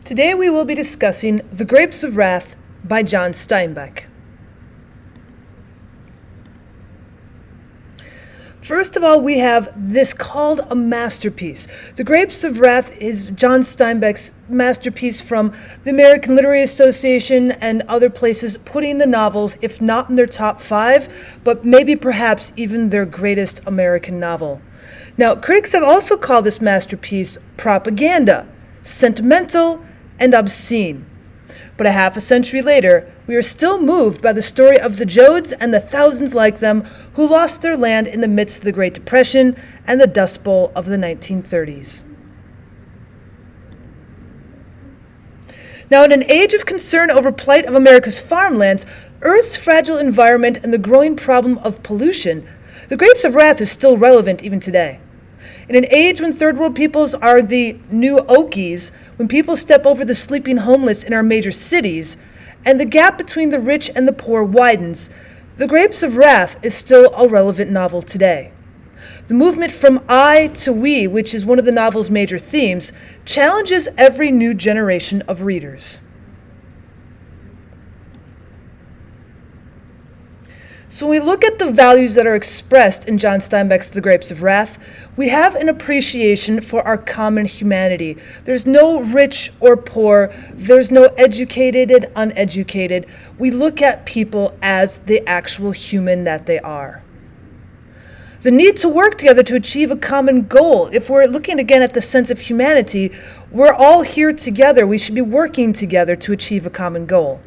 Today we will be discussing The Grapes of Wrath by John Steinbeck. First of all, we have this called a masterpiece. The Grapes of Wrath is John Steinbeck's masterpiece from the American Literary Association and other places, putting the novels, if not in their top 5, but maybe perhaps even their greatest American novel. Now, critics have also called this masterpiece propaganda, sentimental, and obscene. But a half a century later, we are still moved by the story of the Jodes and the thousands like them who lost their land in the midst of the Great Depression and the Dust Bowl of the 1930s. Now, in an age of concern over plight of America's farmlands, Earth's fragile environment, and the growing problem of pollution, The Grapes of Wrath is still relevant even today. In an age when third world peoples are the new Okies, when people step over the sleeping homeless in our major cities, and the gap between the rich and the poor widens, The Grapes of Wrath is still a relevant novel today. The movement from I to we, which is one of the novel's major themes, challenges every new generation of readers. So when we look at the values that are expressed in John Steinbeck's The Grapes of Wrath, we have an appreciation for our common humanity. There's no rich or poor. There's no educated and uneducated. We look at people as the actual human that they are. The need to work together to achieve a common goal. If we're looking again at the sense of humanity, we're all here together. We should be working together to achieve a common goal.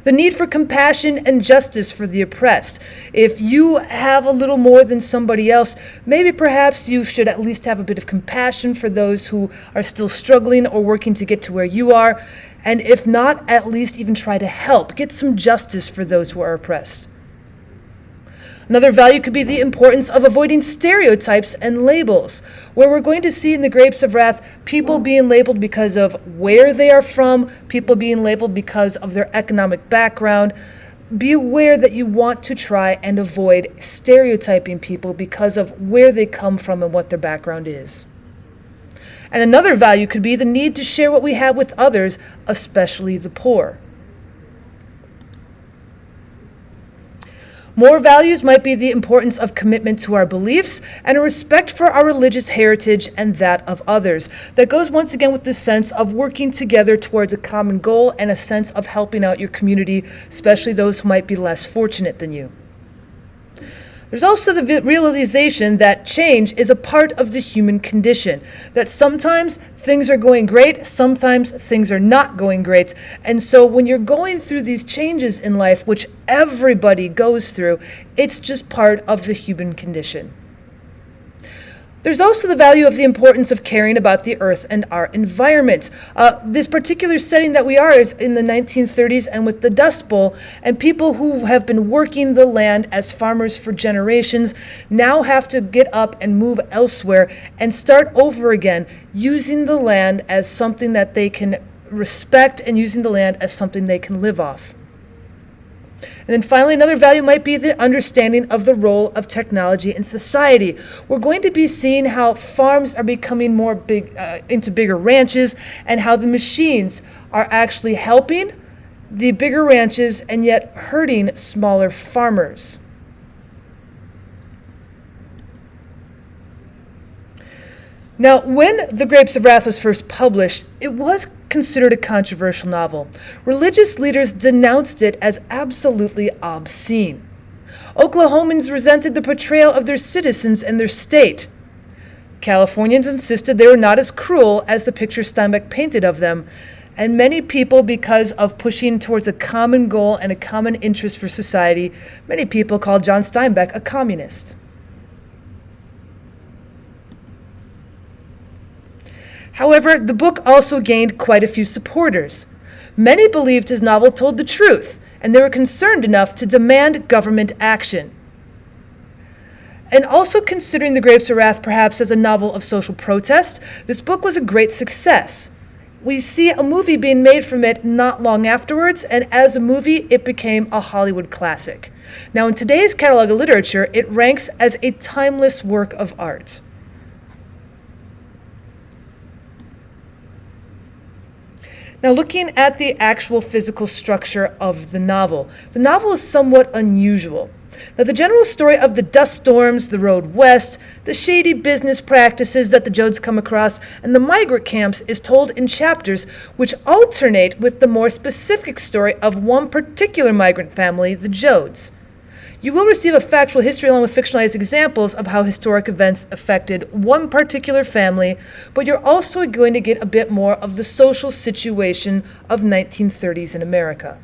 The need for compassion and justice for the oppressed. If you have a little more than somebody else, maybe perhaps you should at least have a bit of compassion for those who are still struggling or working to get to where you are. And if not, at least even try to help. Get some justice for those who are oppressed. Another value could be the importance of avoiding stereotypes and labels, where we're going to see in The Grapes of Wrath people being labeled because of where they are from, people being labeled because of their economic background. Be aware that you want to try and avoid stereotyping people because of where they come from and what their background is. And another value could be the need to share what we have with others, especially the poor. More values might be the importance of commitment to our beliefs and a respect for our religious heritage and that of others. That goes once again with the sense of working together towards a common goal and a sense of helping out your community, especially those who might be less fortunate than you. There's also the realization that change is a part of the human condition, that sometimes things are going great, sometimes things are not going great. And so when you're going through these changes in life, which everybody goes through, it's just part of the human condition. There's also the value of the importance of caring about the earth and our environment. This particular setting that we are is in the 1930s and with the Dust Bowl, and people who have been working the land as farmers for generations now have to get up and move elsewhere and start over again, using the land as something that they can respect and using the land as something they can live off. And then finally, another value might be the understanding of the role of technology in society. We're going to be seeing how farms are becoming more into bigger ranches, and how the machines are actually helping the bigger ranches and yet hurting smaller farmers. Now, when The Grapes of Wrath was first published, it was considered a controversial novel. Religious leaders denounced it as absolutely obscene. Oklahomans resented the portrayal of their citizens and their state. Californians insisted they were not as cruel as the picture Steinbeck painted of them. And many people, because of pushing towards a common goal and a common interest for society, many people called John Steinbeck a communist. However, the book also gained quite a few supporters. Many believed his novel told the truth, and they were concerned enough to demand government action. And also considering The Grapes of Wrath perhaps as a novel of social protest, this book was a great success. We see a movie being made from it not long afterwards, and as a movie, it became a Hollywood classic. Now, in today's catalog of literature, it ranks as a timeless work of art. Now, looking at the actual physical structure of the novel is somewhat unusual. Now, the general story of the dust storms, the road west, the shady business practices that the Jodes come across, and the migrant camps is told in chapters which alternate with the more specific story of one particular migrant family, the Jodes. You will receive a factual history along with fictionalized examples of how historic events affected one particular family, but you're also going to get a bit more of the social situation of 1930s in America.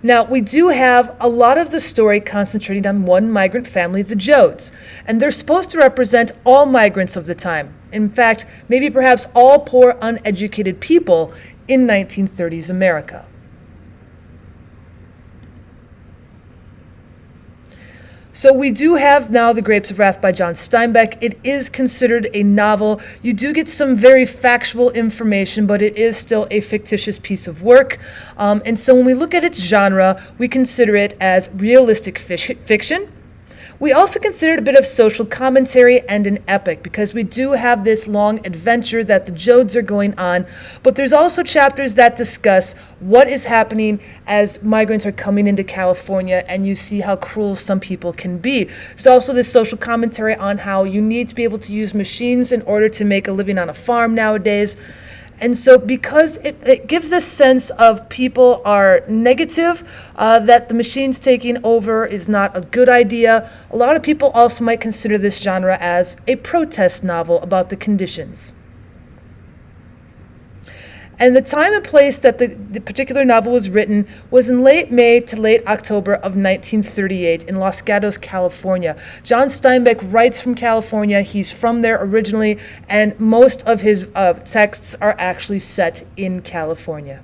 Now, we do have a lot of the story concentrating on one migrant family, the Jodes, and they're supposed to represent all migrants of the time. In fact, maybe perhaps all poor, uneducated people in 1930s America. So we do have now The Grapes of Wrath by John Steinbeck. It is considered a novel. You do get some very factual information, but it is still a fictitious piece of work. And so when we look at its genre, we consider it as realistic fiction. We also consider it a bit of social commentary and an epic, because we do have this long adventure that the Jodes are going on, but there's also chapters that discuss what is happening as migrants are coming into California, and you see how cruel some people can be. There's also this social commentary on how you need to be able to use machines in order to make a living on a farm nowadays. And so because it gives this sense of people are negative, that the machines taking over is not a good idea, a lot of people also might consider this genre as a protest novel about the conditions. And the time and place that the particular novel was written was in late May to late October of 1938 in Los Gatos, California. John Steinbeck writes from California. He's from there originally, and most of his texts are actually set in California.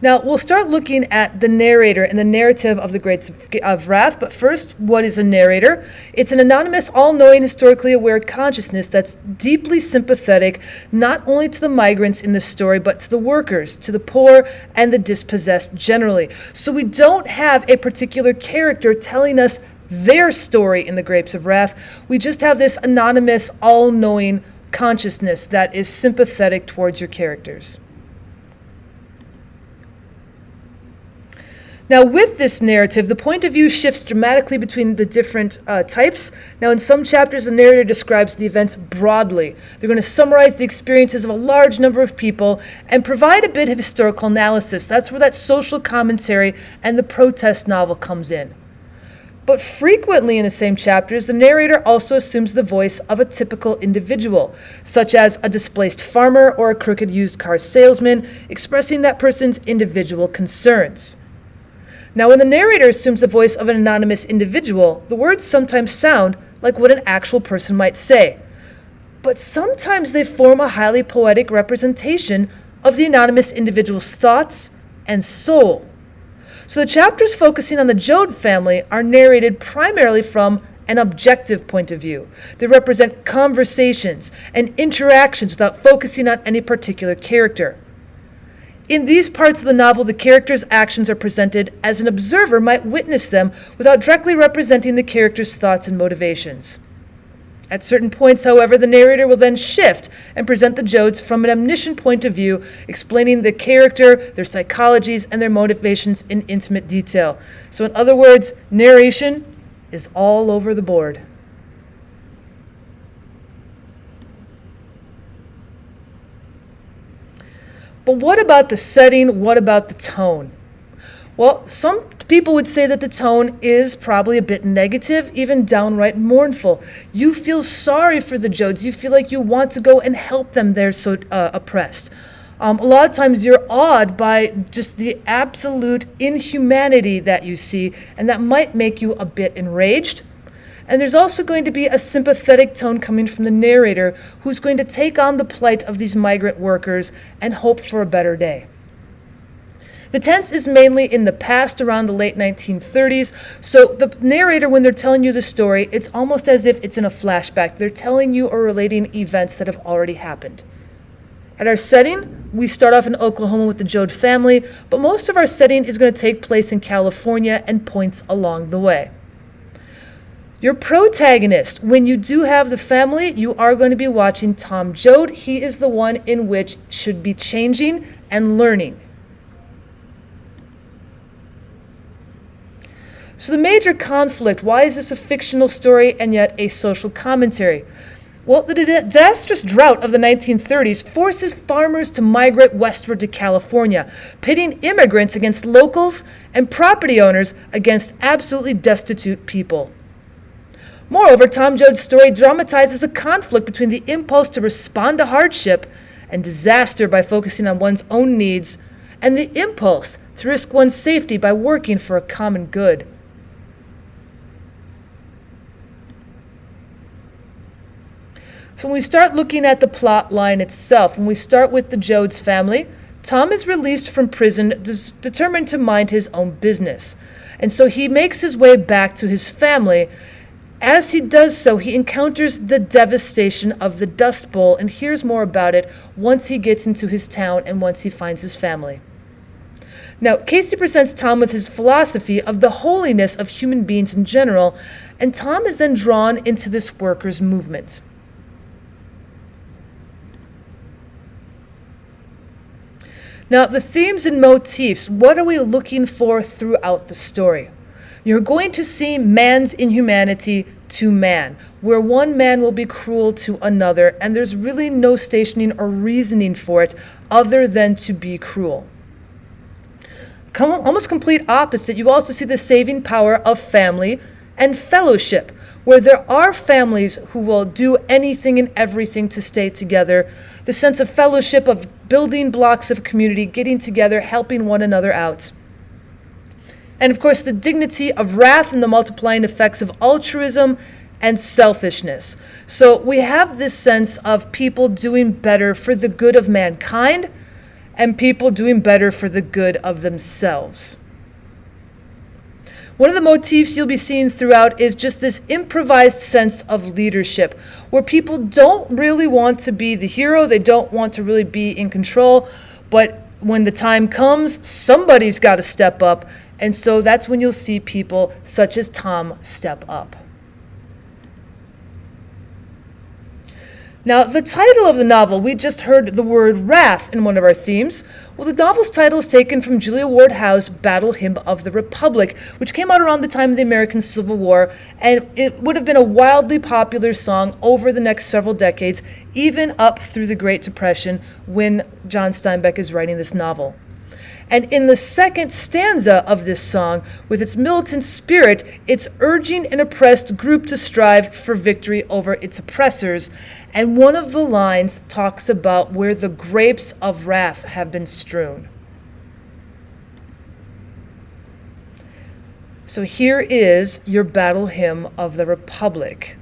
Now, we'll start looking at the narrator and the narrative of The Grapes of Wrath, but first, what is a narrator? It's an anonymous, all-knowing, historically aware consciousness that's deeply sympathetic not only to the migrants in the story, but to the workers, to the poor, and the dispossessed generally. So we don't have a particular character telling us their story in The Grapes of Wrath. We just have this anonymous, all-knowing consciousness that is sympathetic towards your characters. Now, with this narrative, the point of view shifts dramatically between the different types. Now, in some chapters, the narrator describes the events broadly. They're going to summarize the experiences of a large number of people and provide a bit of historical analysis. That's where that social commentary and the protest novel comes in. But frequently in the same chapters, the narrator also assumes the voice of a typical individual, such as a displaced farmer or a crooked used car salesman, expressing that person's individual concerns. Now, when the narrator assumes the voice of an anonymous individual, the words sometimes sound like what an actual person might say. But sometimes they form a highly poetic representation of the anonymous individual's thoughts and soul. So the chapters focusing on the Jode family are narrated primarily from an objective point of view. They represent conversations and interactions without focusing on any particular character. In these parts of the novel, the characters' actions are presented as an observer might witness them without directly representing the character's thoughts and motivations. At certain points, however, the narrator will then shift and present the Jodes from an omniscient point of view, explaining the character, their psychologies, and their motivations in intimate detail. So in other words, narration is all over the board. But what about the setting? What about the tone? Well, some people would say that the tone is probably a bit negative, even downright mournful. You feel sorry for the Jodes. You feel like you want to go and help them. They're so oppressed. A lot of times you're awed by just the absolute inhumanity that you see, and that might make you a bit enraged. And there's also going to be a sympathetic tone coming from the narrator, who's going to take on the plight of these migrant workers and hope for a better day. The tense is mainly in the past, around the late 1930s. So the narrator, when they're telling you the story, it's almost as if it's in a flashback. They're telling you or relating events that have already happened. At our setting, we start off in Oklahoma with the Jode family, but most of our setting is going to take place in California and points along the way. Your protagonist, when you do have the family, you are going to be watching Tom Jode. He is the one in which should be changing and learning. So the major conflict, why is this a fictional story and yet a social commentary? Well, the disastrous drought of the 1930s forces farmers to migrate westward to California, pitting immigrants against locals and property owners against absolutely destitute people. Moreover, Tom Jode's story dramatizes a conflict between the impulse to respond to hardship and disaster by focusing on one's own needs, and the impulse to risk one's safety by working for a common good. So when we start looking at the plot line itself, when we start with the Jode's family, Tom is released from prison determined to mind his own business. And so he makes his way back to his family. As he does so, he encounters the devastation of the Dust Bowl and hears more about it once he gets into his town and once he finds his family. Now, Casey presents Tom with his philosophy of the holiness of human beings in general, and Tom is then drawn into this workers' movement. Now, the themes and motifs, what are we looking for throughout the story? You're going to see man's inhumanity to man, where one man will be cruel to another, and there's really no stationing or reasoning for it other than to be cruel. Almost complete opposite, you also see the saving power of family and fellowship, where there are families who will do anything and everything to stay together, the sense of fellowship, of building blocks of community, getting together, helping one another out. And of course, the dignity of wrath and the multiplying effects of altruism and selfishness. So we have this sense of people doing better for the good of mankind and people doing better for the good of themselves. One of the motifs you'll be seeing throughout is just this improvised sense of leadership, where people don't really want to be the hero, they don't want to really be in control, but when the time comes, somebody's got to step up, and so that's when you'll see people such as Tom step up. Now, the title of the novel, we just heard the word wrath in one of our themes. Well, the novel's title is taken from Julia Ward Howe's Battle Hymn of the Republic, which came out around the time of the American Civil War, and it would have been a wildly popular song over the next several decades, even up through the Great Depression when John Steinbeck is writing this novel. And in the second stanza of this song, with its militant spirit, it's urging an oppressed group to strive for victory over its oppressors. And one of the lines talks about where the grapes of wrath have been strewn. So here is your battle hymn of the Republic.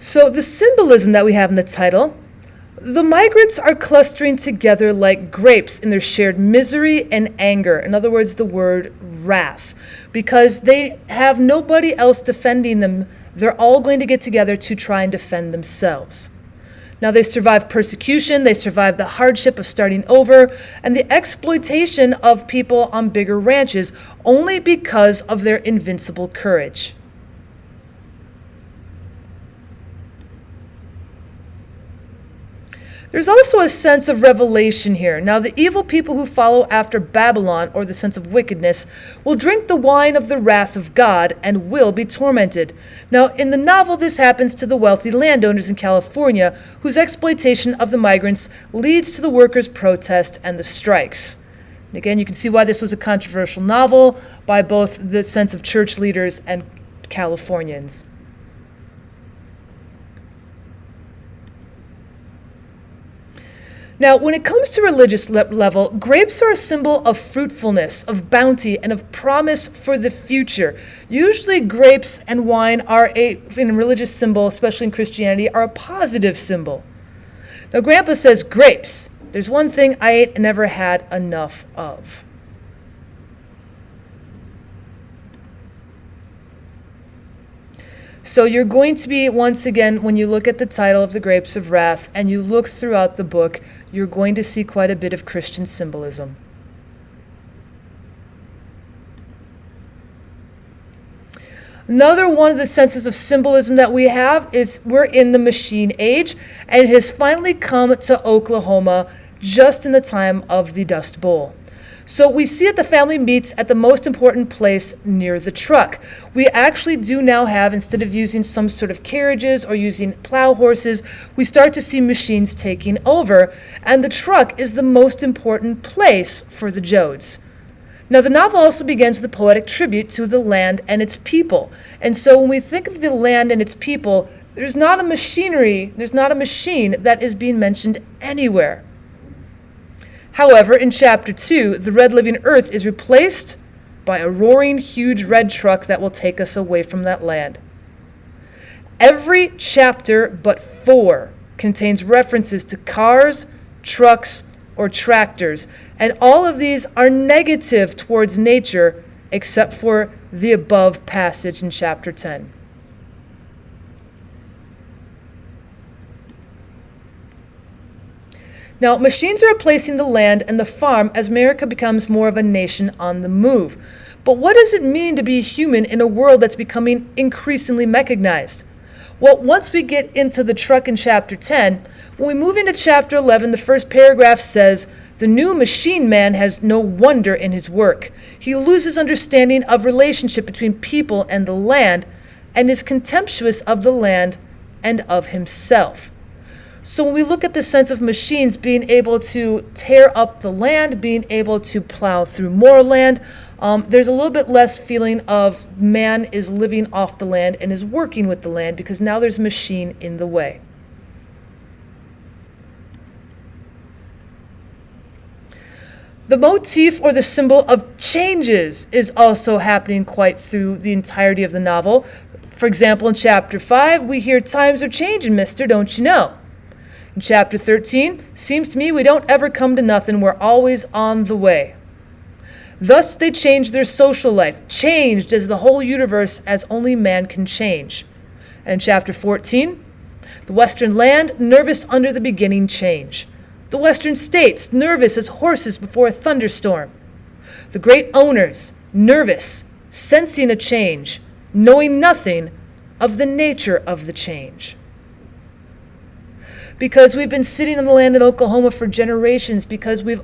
So the symbolism that we have in the title, the migrants are clustering together like grapes in their shared misery and anger. In other words, the word wrath, because they have nobody else defending them. They're all going to get together to try and defend themselves. Now, they survive persecution, they survive the hardship of starting over, and the exploitation of people on bigger ranches only because of their invincible courage. There's also a sense of revelation here. Now, the evil people who follow after Babylon, or the sense of wickedness, will drink the wine of the wrath of God and will be tormented. Now, in the novel, this happens to the wealthy landowners in California, whose exploitation of the migrants leads to the workers' protest and the strikes. And again, you can see why this was a controversial novel by both the sense of church leaders and Californians. Now, when it comes to religious level, grapes are a symbol of fruitfulness, of bounty, and of promise for the future. Usually grapes and wine are in a religious symbol, especially in Christianity, are a positive symbol. Now, Grandpa says, grapes, there's one thing I ain't never had enough of. So you're going to be, once again, when you look at the title of The Grapes of Wrath and you look throughout the book, you're going to see quite a bit of Christian symbolism. Another one of the senses of symbolism that we have is we're in the machine age, and it has finally come to Oklahoma just in the time of the Dust Bowl. So we see that the family meets at the most important place near the truck. We actually do now have, instead of using some sort of carriages or using plow horses, we start to see machines taking over, and the truck is the most important place for the Jodes. Now, the novel also begins with a poetic tribute to the land and its people. And so when we think of the land and its people, there's not a machine that is being mentioned anywhere. However, in Chapter 2, the red living earth is replaced by a roaring, huge red truck that will take us away from that land. Every chapter but 4 contains references to cars, trucks, or tractors, and all of these are negative towards nature except for the above passage in chapter 10. Now, machines are replacing the land and the farm as America becomes more of a nation on the move. But what does it mean to be human in a world that's becoming increasingly mechanized? Well, once we get into the truck in chapter 10, when we move into chapter 11, the first paragraph says, "The new machine man has no wonder in his work. He loses understanding of relationship between people and the land, and is contemptuous of the land and of himself." So when we look at the sense of machines being able to tear up the land, being able to plow through more land, there's a little bit less feeling of man is living off the land and is working with the land, because now there's a machine in the way. The motif, or the symbol of changes, is also happening quite through the entirety of the novel. For example, in chapter 5, we hear, "Times are changing, mister, don't you know?" In chapter 13, "Seems to me we don't ever come to nothing, we're always on the way." Thus they changed their social life, changed as the whole universe as only man can change. And in chapter 14, "The western land, nervous under the beginning change. The western states, nervous as horses before a thunderstorm. The great owners, nervous, sensing a change, knowing nothing of the nature of the change." Because we've been sitting on the land in Oklahoma for generations, because we've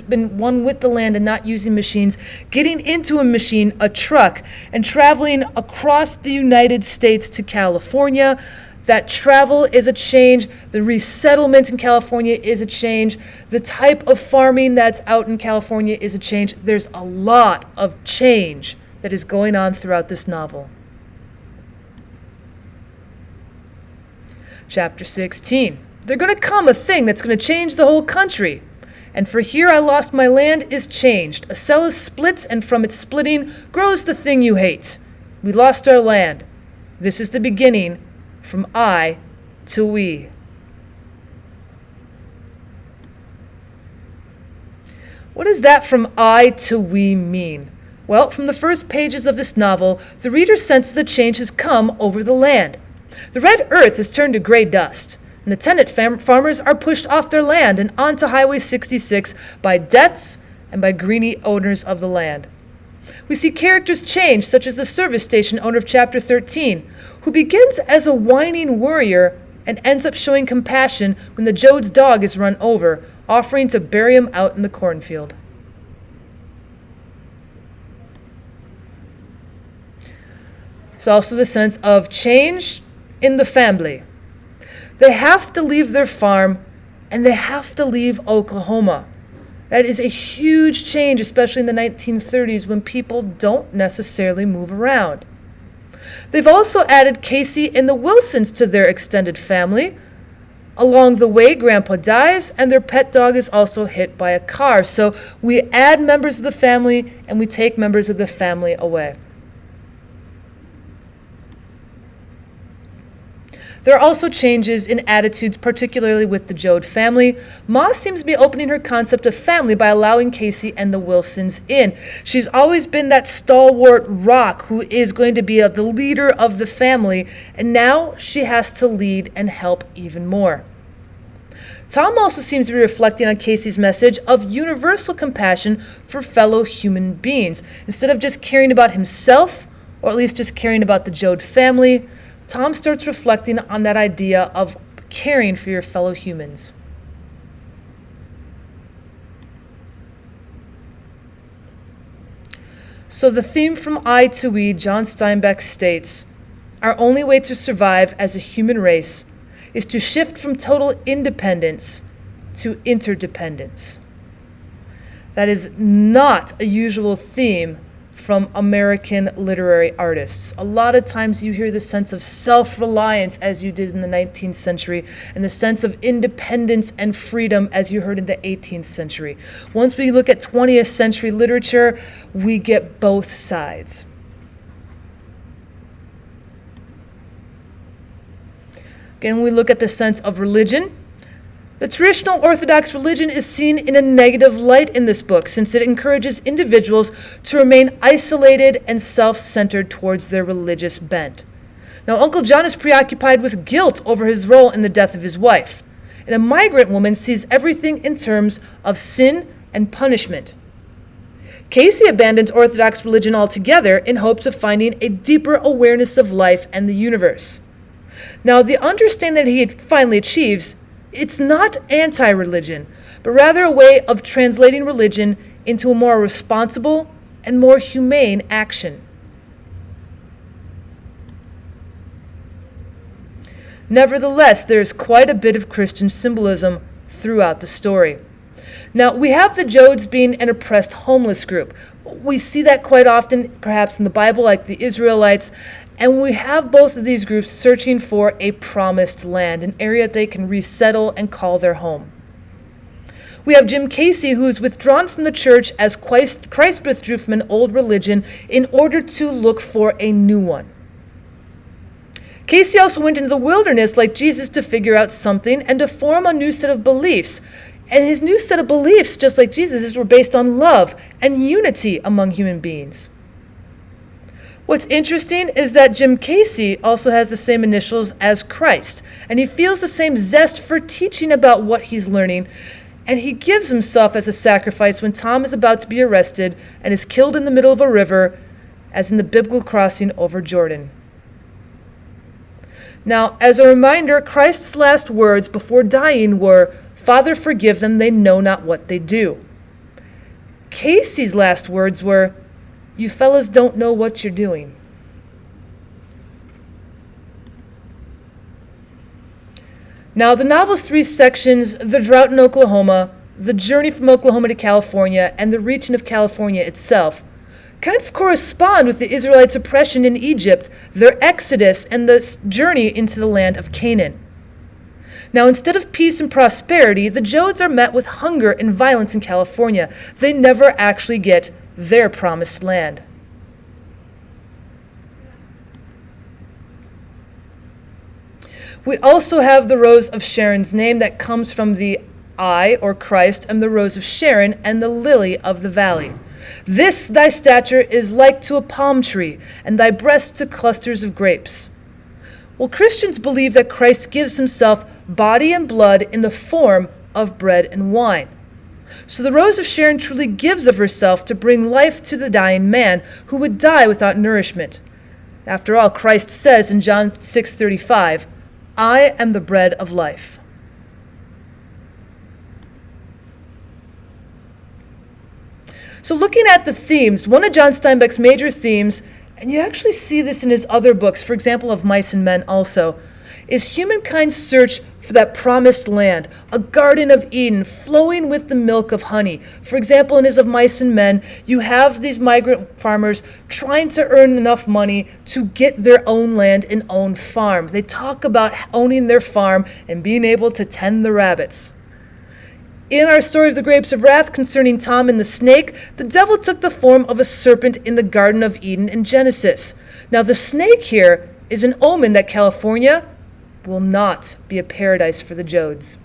been one with the land and not using machines, getting into a machine, a truck, and traveling across the United States to California, that travel is a change. The resettlement in California is a change. The type of farming that's out in California is a change. There's a lot of change that is going on throughout this novel. Chapter 16. "There's going to come a thing that's going to change the whole country. And for here I lost my land is changed. A cell is split, and from its splitting grows the thing you hate. We lost our land. This is the beginning, from I to we." What does that "from I to we" mean? Well, from the first pages of this novel, the reader senses a change has come over the land. The red earth has turned to gray dust, and the tenant farmers are pushed off their land and onto Highway 66 by debts and by greedy owners of the land. We see characters change, such as the service station owner of chapter 13, who begins as a whining worrier and ends up showing compassion when the Jode's dog is run over, offering to bury him out in the cornfield. There's also the sense of change in the family. They have to leave their farm, and they have to leave Oklahoma. That is a huge change, especially in the 1930s, when people don't necessarily move around. They've also added Casey and the Wilsons to their extended family. Along the way, Grandpa dies, and their pet dog is also hit by a car. So we add members of the family, and we take members of the family away. There are also changes in attitudes, particularly with the Jode family. Ma seems to be opening her concept of family by allowing Casey and the Wilsons in. She's always been that stalwart rock who is going to be the leader of the family, and now she has to lead and help even more. Tom also seems to be reflecting on Casey's message of universal compassion for fellow human beings. Instead of just caring about himself, or at least just caring about the Jode family, Tom starts reflecting on that idea of caring for your fellow humans. So the theme from I to We, John Steinbeck states, our only way to survive as a human race is to shift from total independence to interdependence. That is not a usual theme from American literary artists. A lot of times you hear the sense of self-reliance as you did in the 19th century, and the sense of independence and freedom as you heard in the 18th century. Once we look at 20th century literature, we get both sides. Again, we look at the sense of religion. The traditional Orthodox religion is seen in a negative light in this book, since it encourages individuals to remain isolated and self-centered towards their religious bent. Now, Uncle John is preoccupied with guilt over his role in the death of his wife, and a migrant woman sees everything in terms of sin and punishment. Casey abandons Orthodox religion altogether in hopes of finding a deeper awareness of life and the universe. Now, the understanding that he finally achieves, it's not anti-religion, but rather a way of translating religion into a more responsible and more humane action. Nevertheless, there is quite a bit of Christian symbolism throughout the story. Now, we have the Jodes being an oppressed homeless group. We see that quite often, perhaps in the Bible, like the Israelites. And we have both of these groups searching for a promised land, an area they can resettle and call their home. We have Jim Casey, who is withdrawn from the church as Christ withdrew from an old religion in order to look for a new one. Casey also went into the wilderness like Jesus to figure out something and to form a new set of beliefs. And his new set of beliefs, just like Jesus', were based on love and unity among human beings. What's interesting is that Jim Casey also has the same initials as Christ, and he feels the same zest for teaching about what he's learning, and he gives himself as a sacrifice when Tom is about to be arrested and is killed in the middle of a river, as in the biblical crossing over Jordan. Now, as a reminder, Christ's last words before dying were, "Father, forgive them, they know not what they do." Casey's last words were, "You fellas don't know what you're doing." Now, the novel's three sections, the drought in Oklahoma, the journey from Oklahoma to California, and the reaching of California itself, kind of correspond with the Israelites' oppression in Egypt, their exodus, and the journey into the land of Canaan. Now, instead of peace and prosperity, the Jodes are met with hunger and violence in California. They never actually get their promised land. We also have the Rose of Sharon's name that comes from the I, or Christ, and the Rose of Sharon, and the lily of the valley. This thy stature is like to a palm tree, and thy breasts to clusters of grapes. Well, Christians believe that Christ gives himself body and blood in the form of bread and wine. So the Rose of Sharon truly gives of herself to bring life to the dying man who would die without nourishment. After all, Christ says in John 6:35, "I am the bread of life." So looking at the themes, one of John Steinbeck's major themes, and you actually see this in his other books, for example, of Mice and Men also, is humankind's search for that promised land, a Garden of Eden flowing with the milk of honey. For example, in his Of Mice and Men, you have these migrant farmers trying to earn enough money to get their own land and own farm. They talk about owning their farm and being able to tend the rabbits. In our story of the Grapes of Wrath concerning Tom and the snake, the devil took the form of a serpent in the Garden of Eden in Genesis. Now, the snake here is an omen that California will not be a paradise for the Jodes.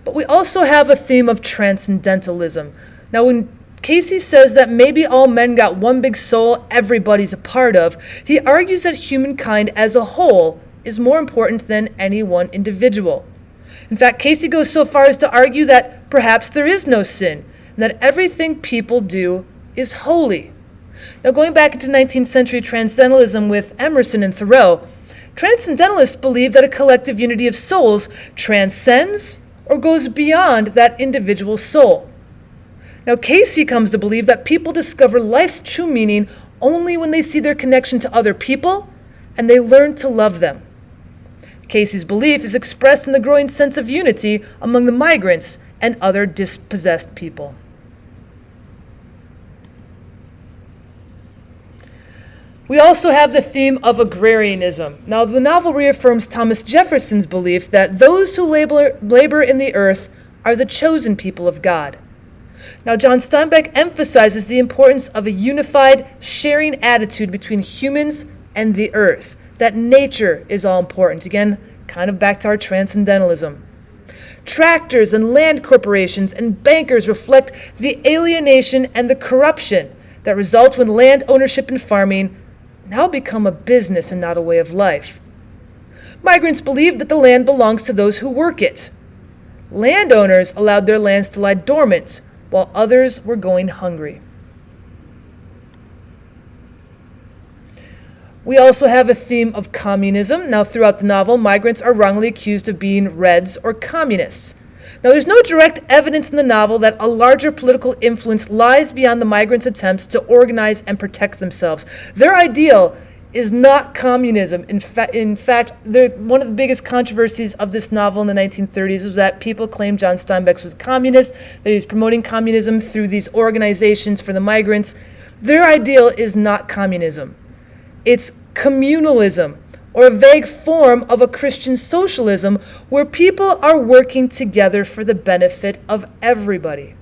But we also have a theme of transcendentalism. Now, when Casey says that maybe all men got one big soul everybody's a part of, he argues that humankind as a whole is more important than any one individual. In fact, Casey goes so far as to argue that perhaps there is no sin, and that everything people do is holy. Now, going back into 19th century Transcendentalism with Emerson and Thoreau, Transcendentalists believe that a collective unity of souls transcends or goes beyond that individual soul. Now, Casey comes to believe that people discover life's true meaning only when they see their connection to other people and they learn to love them. Casey's belief is expressed in the growing sense of unity among the migrants and other dispossessed people. We also have the theme of agrarianism. Now, the novel reaffirms Thomas Jefferson's belief that those who labor in the earth are the chosen people of God. Now, John Steinbeck emphasizes the importance of a unified, sharing attitude between humans and the earth, that nature is all important. Again, kind of back to our transcendentalism. Tractors and land corporations and bankers reflect the alienation and the corruption that results when land ownership and farming now become a business and not a way of life. Migrants believed that the land belongs to those who work it. Landowners allowed their lands to lie dormant, while others were going hungry. We also have a theme of communism. Now, throughout the novel, migrants are wrongly accused of being Reds or communists. Now, there's no direct evidence in the novel that a larger political influence lies beyond the migrants' attempts to organize and protect themselves. Their ideal is not communism. In fact, one of the biggest controversies of this novel in the 1930s was that people claimed John Steinbeck was a communist, that he was promoting communism through these organizations for the migrants. Their ideal is not communism. It's communalism, or a vague form of a Christian socialism where people are working together for the benefit of everybody.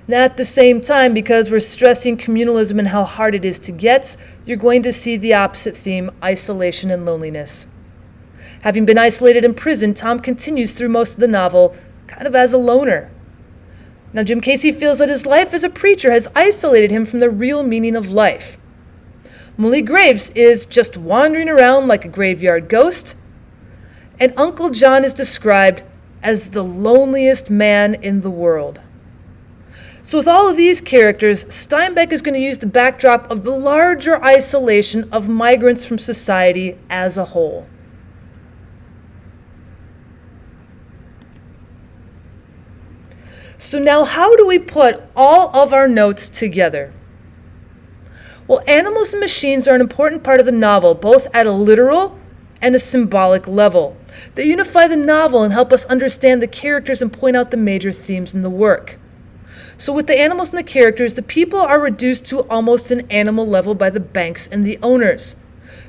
Now, at the same time, because we're stressing communalism and how hard it is to get, you're going to see the opposite theme, isolation and loneliness. Having been isolated in prison, Tom continues through most of the novel kind of as a loner. Now, Jim Casey feels that his life as a preacher has isolated him from the real meaning of life. Molly Graves is just wandering around like a graveyard ghost, and Uncle John is described as the loneliest man in the world. So with all of these characters, Steinbeck is going to use the backdrop of the larger isolation of migrants from society as a whole. So now, how do we put all of our notes together? Well, animals and machines are an important part of the novel, both at a literal and a symbolic level. They unify the novel and help us understand the characters and point out the major themes in the work. So with the animals and the characters, the people are reduced to almost an animal level by the banks and the owners.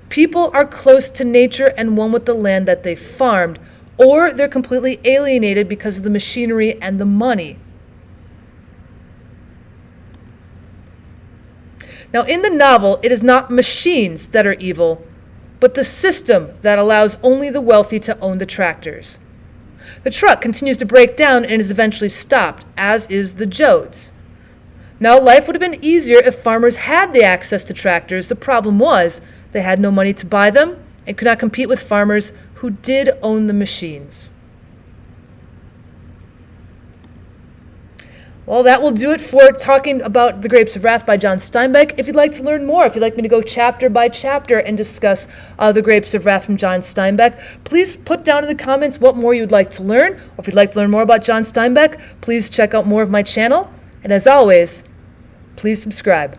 People are close to nature and one with the land that they farmed, or they're completely alienated because of the machinery and the money. Now, in the novel, it is not machines that are evil, but the system that allows only the wealthy to own the tractors. The truck continues to break down and is eventually stopped, as is the Jodes. Now, life would have been easier if farmers had the access to tractors. The problem was they had no money to buy them and could not compete with farmers who did own the machines. Well, that will do it for talking about The Grapes of Wrath by John Steinbeck. If you'd like to learn more, if you'd like me to go chapter by chapter and discuss The Grapes of Wrath from John Steinbeck, please put down in the comments what more you'd like to learn. Or if you'd like to learn more about John Steinbeck, please check out more of my channel. And as always, please subscribe.